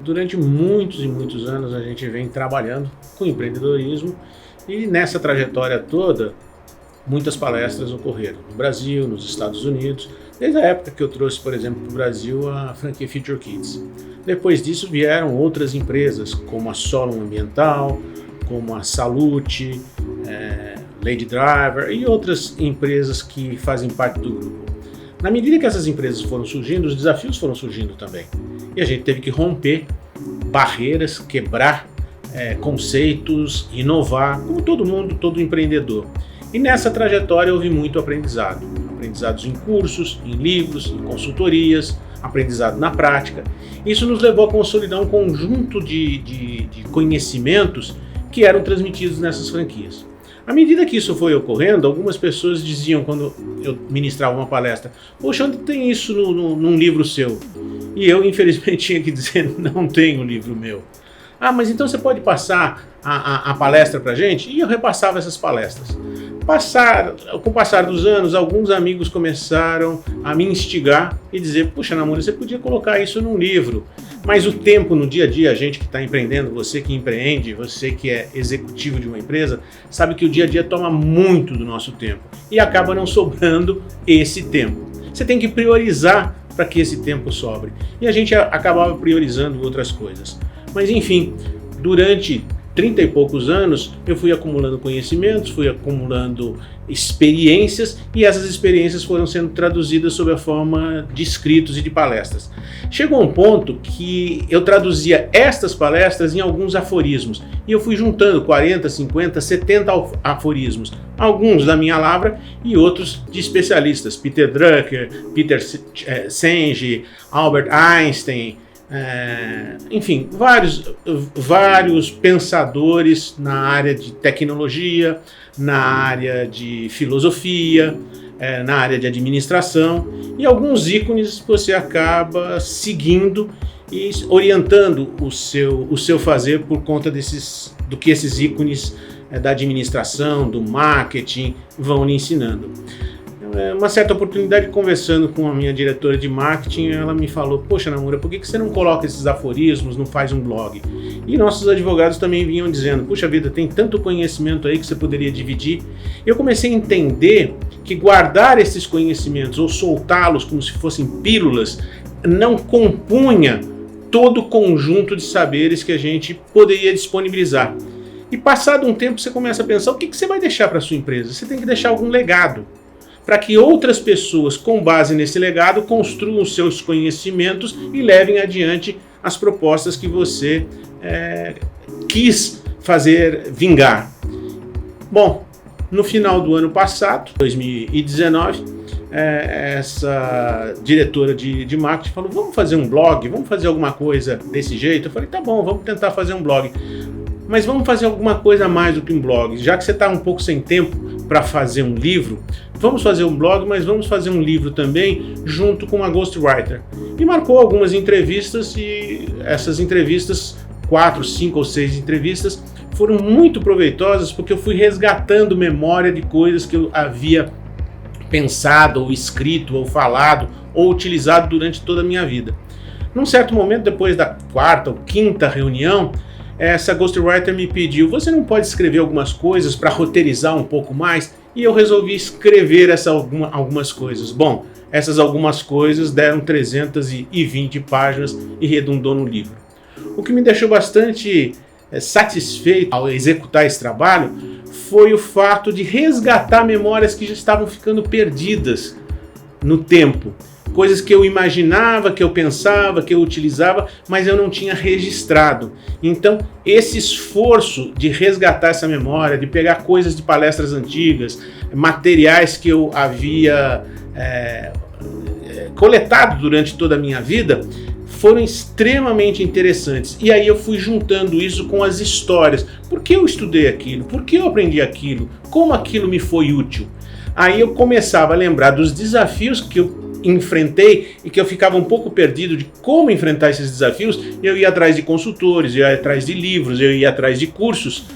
Durante muitos e muitos anos a gente vem trabalhando com empreendedorismo e nessa trajetória toda muitas palestras ocorreram no Brasil, nos Estados Unidos, desde a época que eu trouxe, por exemplo, para o Brasil a franquia Future Kids. Depois disso vieram outras empresas como a Solon Ambiental, como a Salute, Lady Driver e outras empresas que fazem parte do grupo. Na medida que essas empresas foram surgindo, os desafios foram surgindo também. E a gente teve que romper barreiras, quebrar conceitos, inovar, como todo mundo, todo empreendedor. E nessa trajetória houve muito aprendizado. Aprendizados em cursos, em livros, em consultorias, aprendizado na prática. Isso nos levou a consolidar um conjunto de conhecimentos que eram transmitidos nessas franquias. À medida que isso foi ocorrendo, algumas pessoas diziam, quando eu ministrava uma palestra, poxa, onde tem isso num livro seu? E eu, infelizmente, tinha que dizer, não tenho um livro meu. Ah, mas então você pode passar a palestra para a gente? E eu repassava essas palestras. Com o passar dos anos, alguns amigos começaram a me instigar e dizer, puxa, Namura, você podia colocar isso num livro. Mas o tempo no dia a dia, a gente que está empreendendo, você que empreende, você que é executivo de uma empresa, sabe que o dia a dia toma muito do nosso tempo e acaba não sobrando esse tempo. Você tem que priorizar para que esse tempo sobre. E a gente acabava priorizando outras coisas. Mas enfim, durante 30 e poucos anos, eu fui acumulando conhecimentos, fui acumulando experiências e essas experiências foram sendo traduzidas sob a forma de escritos e de palestras. Chegou um ponto que eu traduzia estas palestras em alguns aforismos e eu fui juntando 40, 50, 70 aforismos, alguns da minha lavra e outros de especialistas, Peter Drucker, Peter Senge, Albert Einstein, enfim, vários pensadores na área de tecnologia, na área de filosofia, na área de administração e alguns ícones que você acaba seguindo e orientando o seu fazer por conta do que esses ícones da administração, do marketing vão lhe ensinando. Uma certa oportunidade, conversando com a minha diretora de marketing, ela me falou, poxa, Namura, por que você não coloca esses aforismos, não faz um blog? E nossos advogados também vinham dizendo, puxa vida, tem tanto conhecimento aí que você poderia dividir. Eu comecei a entender que guardar esses conhecimentos ou soltá-los como se fossem pílulas não compunha todo o conjunto de saberes que a gente poderia disponibilizar. E passado um tempo você começa a pensar, o que você vai deixar para a sua empresa? Você tem que deixar algum legado, para que outras pessoas, com base nesse legado, construam seus conhecimentos e levem adiante as propostas que você quis fazer vingar. Bom, no final do ano passado, 2019, essa diretora de marketing falou, vamos fazer um blog, vamos fazer alguma coisa desse jeito? Eu falei, tá bom, vamos tentar fazer um blog. Mas vamos fazer alguma coisa a mais do que um blog. Já que você está um pouco sem tempo para fazer um livro, vamos fazer um blog, mas vamos fazer um livro também junto com uma ghostwriter. E marcou algumas entrevistas e essas entrevistas, 4, 5 ou 6 entrevistas, foram muito proveitosas porque eu fui resgatando memória de coisas que eu havia pensado, ou escrito, ou falado, ou utilizado durante toda a minha vida. Num certo momento, depois da 4ª ou 5ª reunião, essa ghostwriter me pediu, você não pode escrever algumas coisas para roteirizar um pouco mais? E eu resolvi escrever algumas coisas. Bom, essas algumas coisas deram 320 páginas e redundou no livro. O que me deixou bastante satisfeito ao executar esse trabalho foi o fato de resgatar memórias que já estavam ficando perdidas no tempo. Coisas que eu imaginava, que eu pensava, que eu utilizava, mas eu não tinha registrado. Então, esse esforço de resgatar essa memória, de pegar coisas de palestras antigas, materiais que eu havia coletado durante toda a minha vida, foram extremamente interessantes. E aí eu fui juntando isso com as histórias. Por que eu estudei aquilo? Por que eu aprendi aquilo? Como aquilo me foi útil? Aí eu começava a lembrar dos desafios que eu enfrentei e que eu ficava um pouco perdido de como enfrentar esses desafios. Eu ia atrás de consultores, eu ia atrás de livros, eu ia atrás de cursos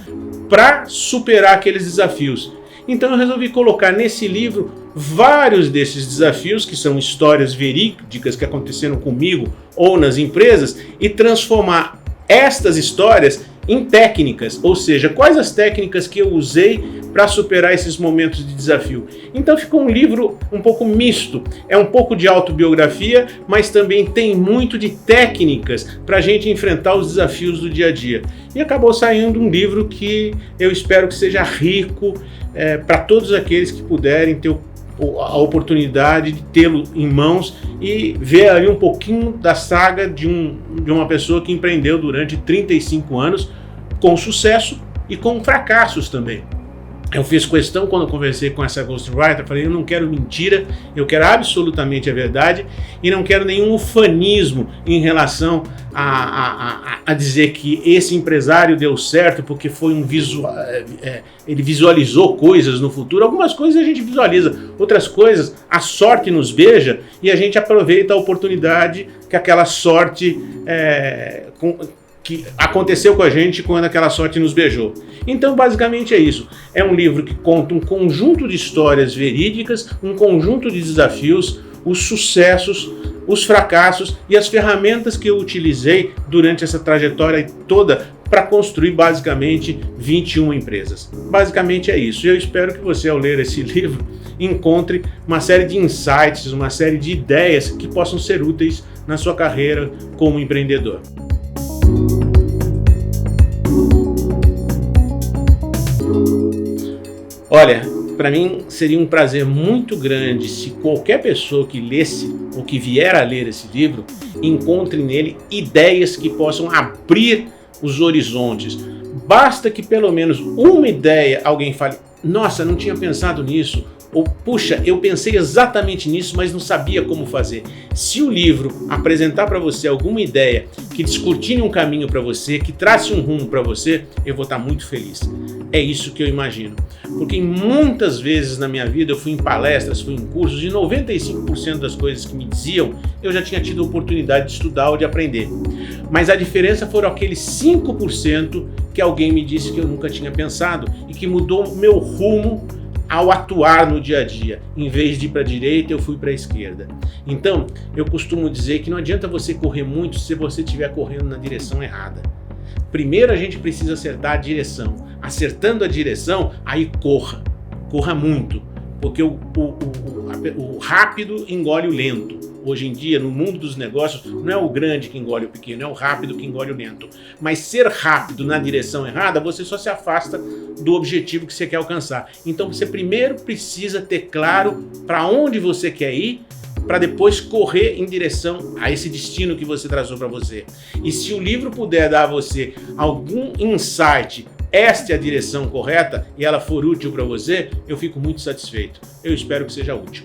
para superar aqueles desafios. Então eu resolvi colocar nesse livro vários desses desafios, que são histórias verídicas que aconteceram comigo ou nas empresas, e transformar estas histórias em técnicas, ou seja, quais as técnicas que eu usei para superar esses momentos de desafio. Então ficou um livro um pouco misto, é um pouco de autobiografia, mas também tem muito de técnicas para a gente enfrentar os desafios do dia a dia. E acabou saindo um livro que eu espero que seja rico para todos aqueles que puderem ter a oportunidade de tê-lo em mãos e ver ali um pouquinho da saga de uma pessoa que empreendeu durante 35 anos com sucesso e com fracassos também. Eu fiz questão, quando eu conversei com essa ghostwriter, falei, eu não quero mentira, eu quero absolutamente a verdade e não quero nenhum ufanismo em relação a dizer que esse empresário deu certo porque foi ele visualizou coisas no futuro. Algumas coisas a gente visualiza, outras coisas a sorte nos beija e a gente aproveita a oportunidade que aquela sorte que aconteceu com a gente quando aquela sorte nos beijou. Então, basicamente é isso. É um livro que conta um conjunto de histórias verídicas, um conjunto de desafios, os sucessos, os fracassos e as ferramentas que eu utilizei durante essa trajetória toda para construir basicamente 21 empresas. Basicamente é isso. Eu espero que você, ao ler esse livro, encontre uma série de insights, uma série de ideias que possam ser úteis na sua carreira como empreendedor. Olha, para mim seria um prazer muito grande se qualquer pessoa que lesse ou que vier a ler esse livro encontre nele ideias que possam abrir os horizontes. Basta que pelo menos uma ideia alguém fale, nossa, não tinha pensado nisso, ou puxa, eu pensei exatamente nisso, mas não sabia como fazer. Se o livro apresentar para você alguma ideia que descortine um caminho para você, que trace um rumo para você, eu vou estar muito feliz. É isso que eu imagino. Porque muitas vezes na minha vida eu fui em palestras, fui em cursos, e 95% das coisas que me diziam, eu já tinha tido a oportunidade de estudar ou de aprender. Mas a diferença foram aqueles 5% que alguém me disse que eu nunca tinha pensado e que mudou o meu rumo ao atuar no dia a dia. Em vez de ir para a direita, eu fui para a esquerda. Então, eu costumo dizer que não adianta você correr muito se você estiver correndo na direção errada. Primeiro a gente precisa acertar a direção. Acertando a direção, aí corra. Corra muito. Porque o rápido engole o lento. Hoje em dia, no mundo dos negócios, não é o grande que engole o pequeno, é o rápido que engole o lento. Mas ser rápido na direção errada, você só se afasta do objetivo que você quer alcançar. Então você primeiro precisa ter claro para onde você quer ir, para depois correr em direção a esse destino que você traçou para você. E se o livro puder dar a você algum insight, esta é a direção correta, e ela for útil para você, eu fico muito satisfeito. Eu espero que seja útil.